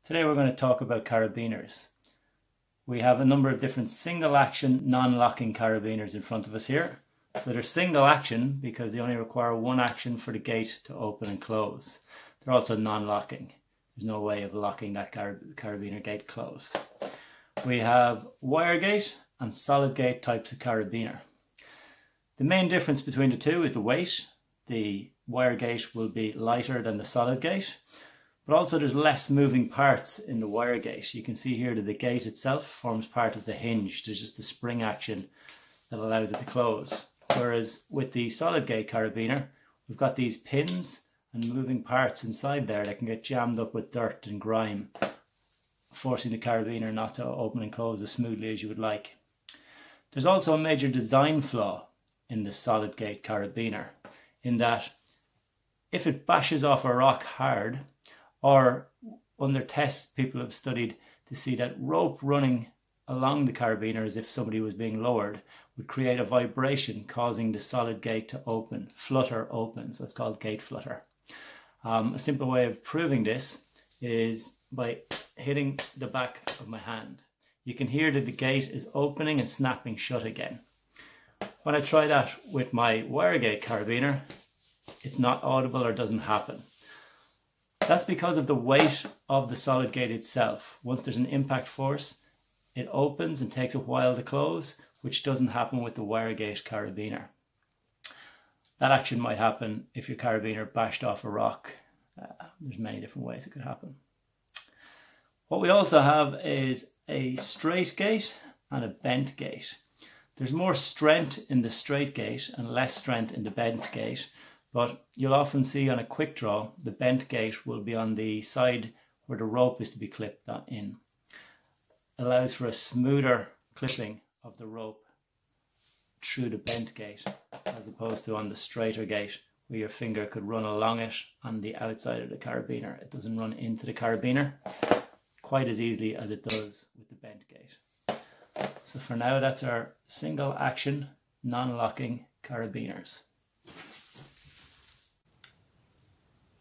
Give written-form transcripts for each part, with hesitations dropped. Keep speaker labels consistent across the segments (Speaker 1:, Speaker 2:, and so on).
Speaker 1: Today we're going to talk about carabiners. We have a number of different single action non-locking carabiners in front of us here. So they're single action because they only require one action for the gate to open and close. They're also non-locking. There's no way of locking that carabiner gate closed. We have wire gate and solid gate types of carabiner. The main difference between the two is the weight. The wire gate will be lighter than the solid gate. But also there's less moving parts in the wire gate. You can see here that the gate itself forms part of the hinge. There's just the spring action that allows it to close. Whereas with the solid gate carabiner, we've got these pins and moving parts inside there that can get jammed up with dirt and grime, forcing the carabiner not to open and close as smoothly as you would like. There's also a major design flaw in the solid gate carabiner, in that if it bashes off a rock hard, or under tests people have studied to see that rope running along the carabiner as if somebody was being lowered would create a vibration causing the solid gate to open, flutter open, so it's called gate flutter. A simple way of proving this is by hitting the back of my hand. You can hear that the gate is opening and snapping shut again. When I try that with my wire gate carabiner, it's not audible or doesn't happen. That's because of the weight of the solid gate itself. Once there's an impact force, it opens and takes a while to close, which doesn't happen with the wire gate carabiner. That action might happen if your carabiner bashed off a rock. There's many different ways it could happen. What we also have is a straight gate and a bent gate. There's more strength in the straight gate and less strength in the bent gate. But you'll often see on a quick draw, the bent gate will be on the side where the rope is to be clipped in. It allows for a smoother clipping of the rope through the bent gate, as opposed to on the straighter gate, where your finger could run along it on the outside of the carabiner. It doesn't run into the carabiner quite as easily as it does with the bent gate. So for now, that's our single action, non-locking carabiners.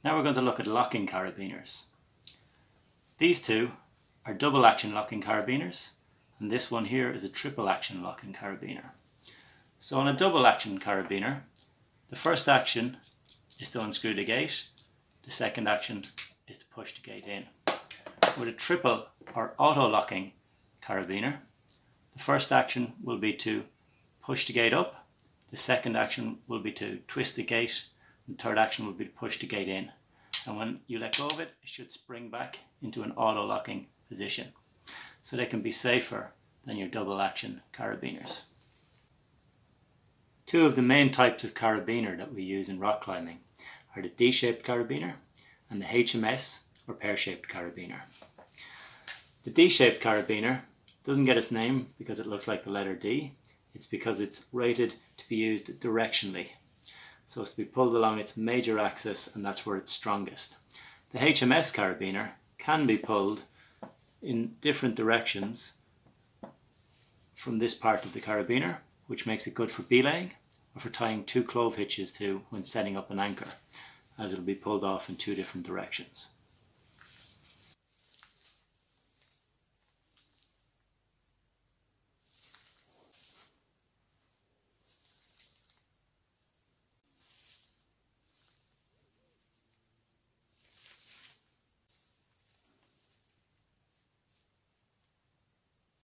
Speaker 1: Now we're going to look at locking carabiners. These two are double action locking carabiners, and this one here is a triple action locking carabiner. So on a double action carabiner, the first action is to unscrew the gate, the second action is to push the gate in. With a triple or auto locking carabiner, the first action will be to push the gate up, the second action will be to twist the gate, and the third action will be to push the gate in. And when you let go of it, it should spring back into an auto-locking position. So they can be safer than your double action carabiners. Two of the main types of carabiner that we use in rock climbing are the D-shaped carabiner and the HMS or pear-shaped carabiner. The D-shaped carabiner doesn't get its name because it looks like the letter D. It's because it's rated to be used directionally. So it's to be pulled along its major axis, and that's where it's strongest. The HMS carabiner can be pulled in different directions from this part of the carabiner, which makes it good for belaying or for tying two clove hitches to when setting up an anchor, as it'll be pulled off in two different directions.